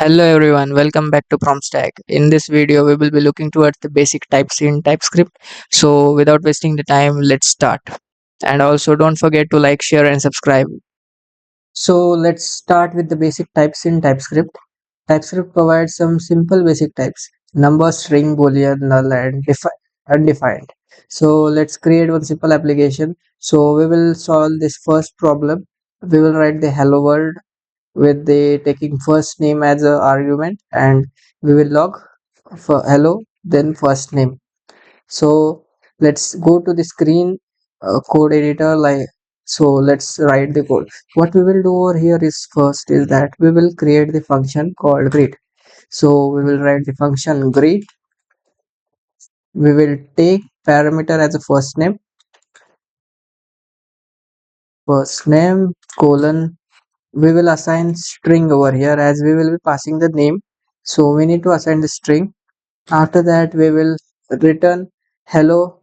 Hello everyone, welcome back to PromStack. In this video, we will be looking towards the basic types in TypeScript. So without wasting the time, let's start. And also don't forget to like, share and subscribe. So let's start with the basic types in TypeScript. TypeScript provides some simple basic types: number, string, boolean, null and undefined. So let's create one simple application. So we will solve this first problem. We will write the hello world with the taking first name as a argument, and we will log for hello then first name. So let's go to the screen code editor. So let's write the code. What we will do over here is first is that we will create the function called greet. So we will write the function greet. We will take parameter as a first name colon. We will assign string over here as we will be passing the name, so we need to assign the string. After that we will return hello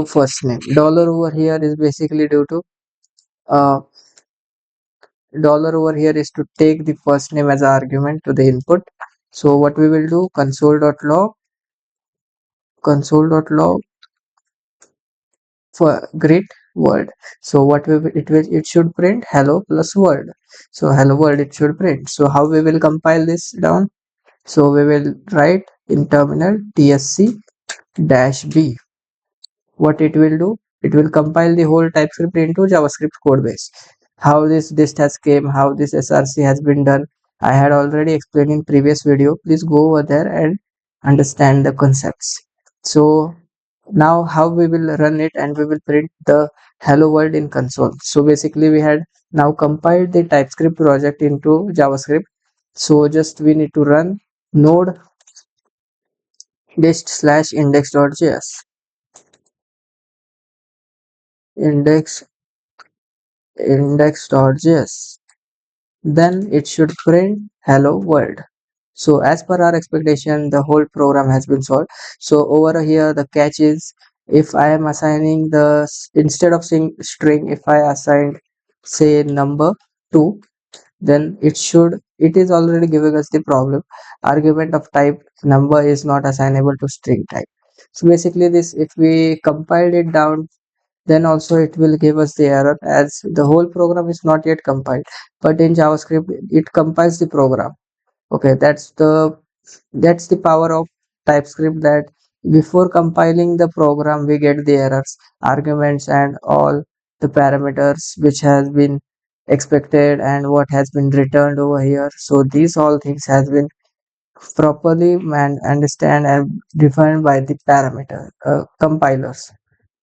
first name. Dollar over here is basically due to uh, dollar over here is to take the first name as an argument to the input. So what we will do, console.log for greet world. So what it should print hello plus world. So hello world it should print. So how we will compile this down? So we will write in terminal tsc dash b. What it will do, it will compile the whole TypeScript into JavaScript code base. How this dist has came, how this src has been done, I had already explained in previous video. Please go over there and understand the concepts. So now how we will run it, and we will print the hello world in console. So basically we had now compiled the TypeScript project into JavaScript. So just we need to run node dist slash index.js index index.js. Then it should print hello world. So as per our expectation, the whole program has been solved. So over here the catch is, if I am assigning instead of saying string, if I assigned say number 2, then it is already giving us the problem. Argument of type number is not assignable to string type. So basically this, if we compiled it down, then also it will give us the error as the whole program is not yet compiled. But in JavaScript it compiles the program. Okay, that's the power of TypeScript, that before compiling the program we get the errors, arguments and all the parameters which has been expected and what has been returned over here. So these all things has been properly understand and defined by the parameter compilers.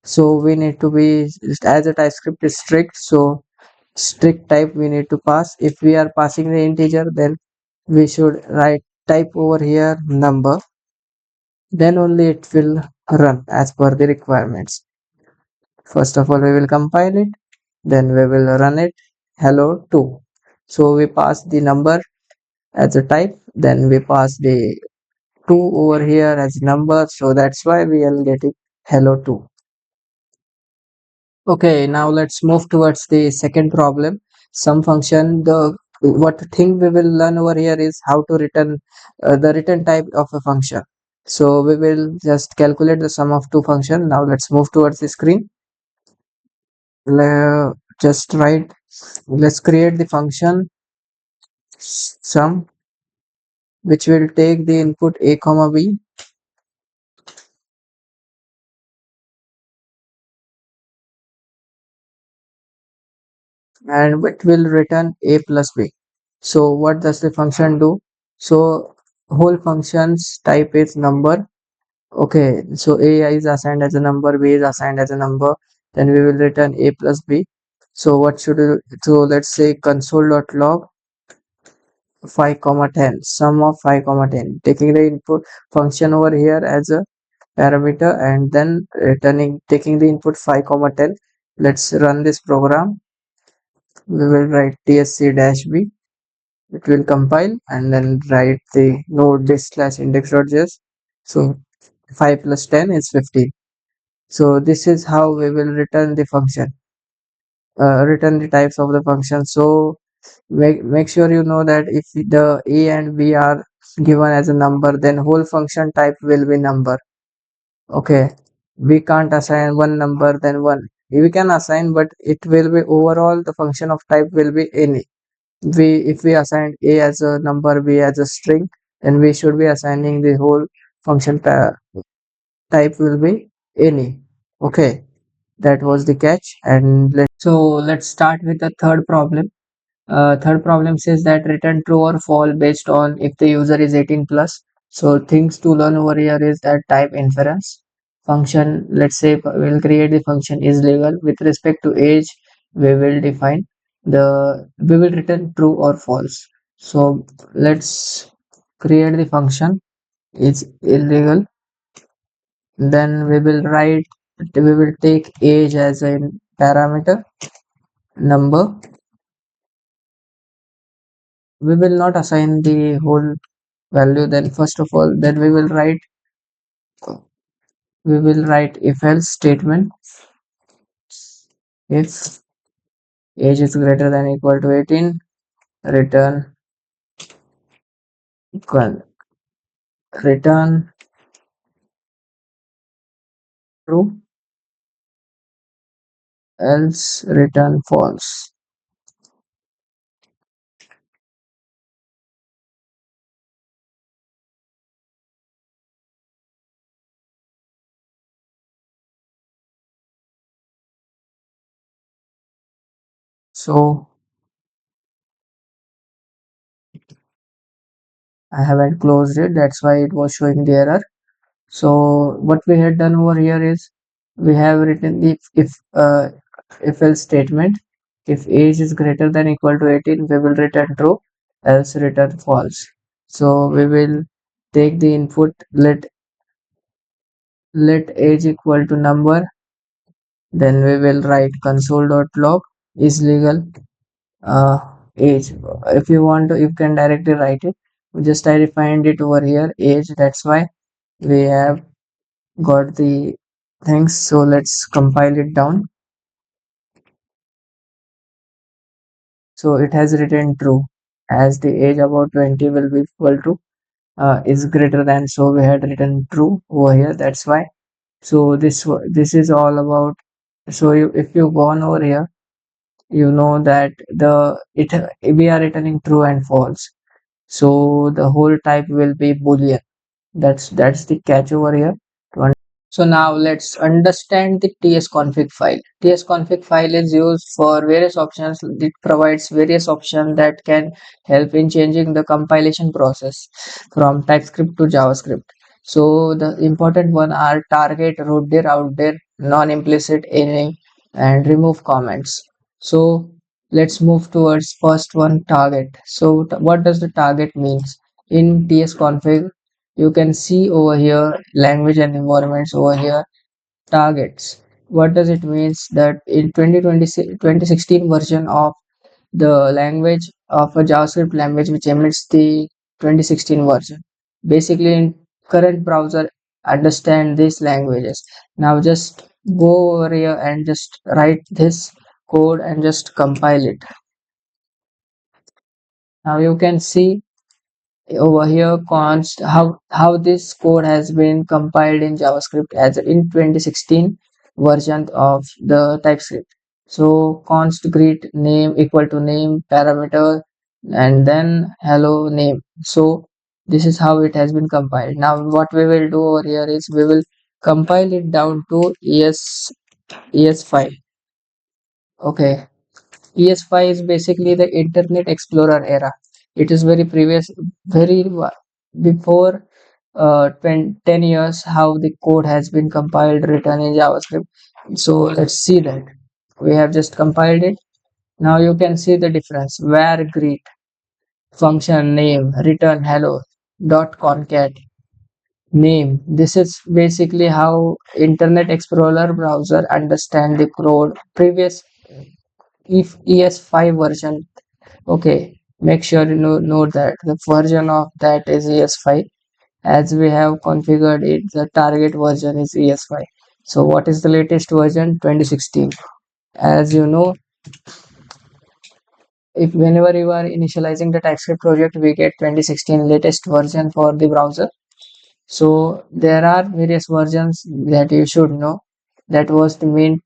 So we need to be, as a TypeScript is strict, so strict type we need to pass. If we are passing the integer, then we should write type over here number, then only it will run as per the requirements. First of all we will compile it, then we will run it hello 2. So we pass the number as a type, then we pass the 2 over here as number, so that's why we are getting hello 2. Okay, now let's move towards the second problem. Some function, the what thing we will learn over here is how to return the return type of a function. So we will just calculate the sum of two functions. Now let's move towards the screen. Just write, let's create the function sum, which will take the input a comma b, and it will return a plus b. So what does the function do? So whole function's type is number. Okay, so a is assigned as a number, b is assigned as a number, then we will return a plus b. So what should we, so let's say console.log 5 comma 10, sum of 5 comma 10, taking the input function over here as a parameter and then taking the input 5 comma 10. Let's run this program. We will write tsc dash b. It will compile and then write the node dist slash index.js. So 5 plus 10 is 15. So this is how we will return the function, return the types of the function. So make sure you know that if the a and b are given as a number, then whole function type will be number. Okay, we can't assign one number then one. We can assign, but it will be overall the function of type will be any. We if we assign a as a number, b as a string, then we should be assigning the whole function type will be any. Okay, that was the catch. And let's start with the third problem. Third problem says that return true or false based on if the user is 18 plus. So things to learn over here is that type inference function. Let's say we'll create the function is legal with respect to age. We will define we will return true or false. So let's create the function is illegal. Then we will take age as a parameter number. We will not assign the whole value. Then first of all, then we will write if else statement. If age is greater than equal to 18, return return true, else return false. So I haven't closed it, that's why it was showing the error. So what we had done over here is we have written the if else statement. If age is greater than equal to 18, we will return true, else return false. So we will take the input, let age equal to number, then we will write console.log is legal uh, age. If you want to, you can directly write it. Just I defined it over here age, that's why we have got the things. So let's compile it down. So it has written true as the age about 20 will be equal to is greater than, so we had written true over here, that's why. So this is all about. So if you go on over here, you know that we are returning true and false, so the whole type will be boolean. That's the catch over here. So now let's understand the tsconfig file. Tsconfig file is used for various options. It provides various options that can help in changing the compilation process from TypeScript to JavaScript. So the important one are target, rootDir, outDir, non-implicitAny, and removeComments. So let's move towards first one, target. So what does the target means? In tsconfig, you can see over here language and environments over here targets. What does it means that in 2016 version of the language of a JavaScript language which emits the 2016 version, basically in current browser understand these languages. Now just go over here and just write this code and just compile it. Now you can see over here const how this code has been compiled in JavaScript as in 2016 version of the TypeScript. So const greet name equal to name parameter and then hello name. So this is how it has been compiled. Now what we will do over here is we will compile it down to ES5. Okay, ES5 is basically the Internet Explorer era. It is very previous, before 10 years how the code has been compiled, written in JavaScript. So let's see that. We have just compiled it. Now you can see the difference. Where greet, function name, return hello, dot concat, name. This is basically how Internet Explorer browser understand the code. Previous if ES5 version. Okay, make sure you note that the version of that is ES5 as we have configured it. The target version is ES5. So what is the latest version? 2016. As you know, if whenever you are initializing the TypeScript project, we get 2016 latest version for the browser. So there are various versions that you should know. That was the main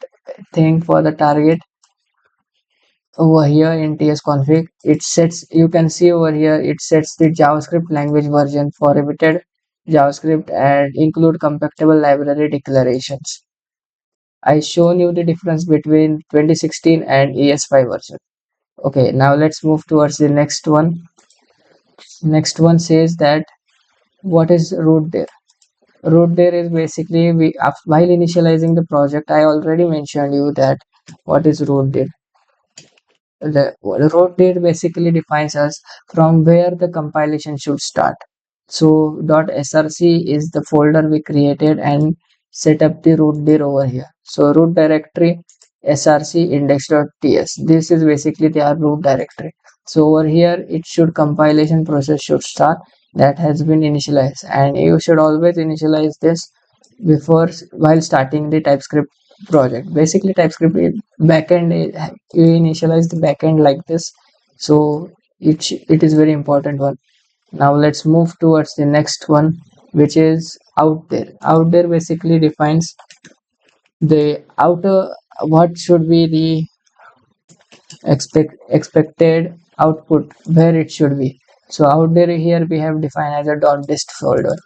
thing for the target. Over here in tsconfig, it sets, you can see over here, it sets the JavaScript language version for repeated JavaScript and include compatible library declarations. I shown you the difference between 2016 and ES5 version. Okay, now let's move towards the next one. Next one says that what is rootDir? RootDir is basically while initializing the project, I already mentioned you that what is rootDir. The rootDir basically defines us from where the compilation should start. So .src is the folder we created and set up the rootdir over here. So root directory src index.ts. This is basically the root directory. So over here it should compilation process should start, that has been initialized, and you should always initialize this before while starting the TypeScript project. Basically TypeScript backend, you initialize the backend like this. So it is very important one. Now let's move towards the next one, which is outDir. outDir basically defines the outer, what should be the expected output, where it should be. So outDir here we have defined as a .dist folder.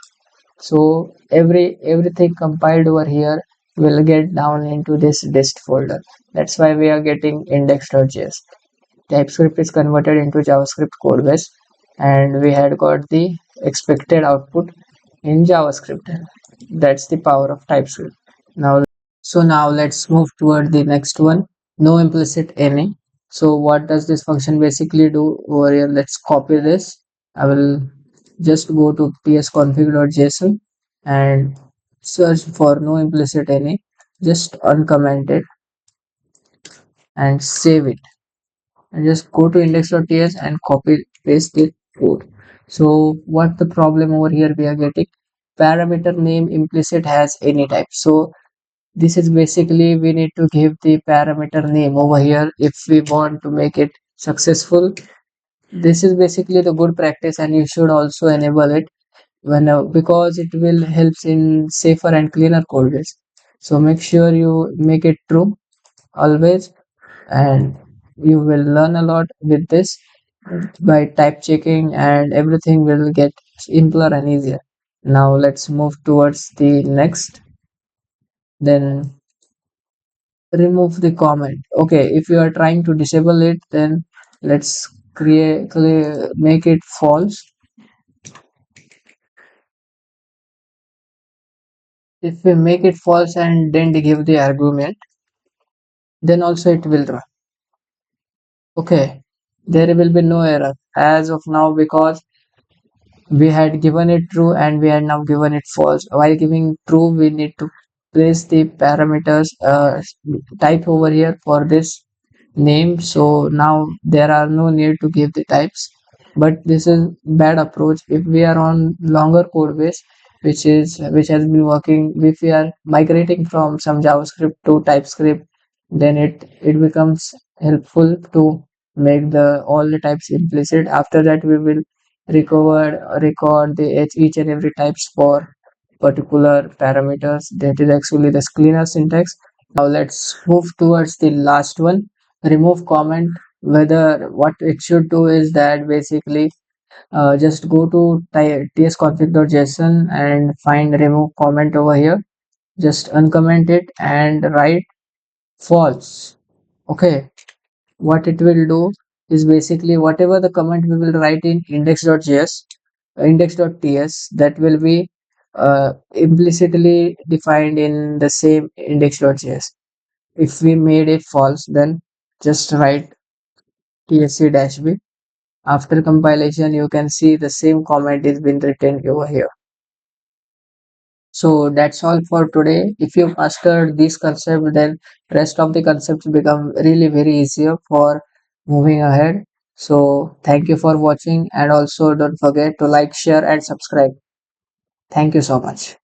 So everything compiled over here will get down into this dist folder. That's why we are getting index.js. TypeScript is converted into JavaScript code base, and we had got the expected output in JavaScript. That's the power of TypeScript. Now let's move toward the next one. No implicit any. So what does this function basically do over here? Let's copy this. I will just go to tsconfig.json and search for no implicit any. Just uncomment it and save it, and just go to index.ts and copy paste the code. So what the problem over here we are getting, parameter name implicit has any type. So this is basically we need to give the parameter name over here if we want to make it successful. This is basically the good practice, and you should also enable it when because it will helps in safer and cleaner code base. So make sure you make it true always, and you will learn a lot with this by type checking, and everything will get simpler and easier. Now let's move towards the next. Then remove the comment. Okay, if you are trying to disable it, then let's make it false. If we make it false and then give the argument, then also it will run. Okay, there will be no error as of now because we had given it true and we had now given it false. While giving true, we need to place the parameters type over here for this name. So now there are no need to give the types, but this is bad approach. If we are on longer code base, which has been working, if we are migrating from some JavaScript to TypeScript, then it becomes helpful to make the all the types implicit. After that we will record the each and every types for particular parameters. That is actually the cleaner syntax. Now let's move towards the last one, remove comment. Whether what it should do is that basically just go to tsconfig.json and find remove comment over here. Just uncomment it and write false. Okay, what it will do is basically whatever the comment we will write in index.ts, that will be implicitly defined in the same index.js. If we made it false, then just write tsc-b. After compilation, you can see the same comment is been written over here. So that's all for today. If you mastered this concept, then rest of the concepts become really very easier for moving ahead. So thank you for watching, and also don't forget to like, share and subscribe. Thank you so much.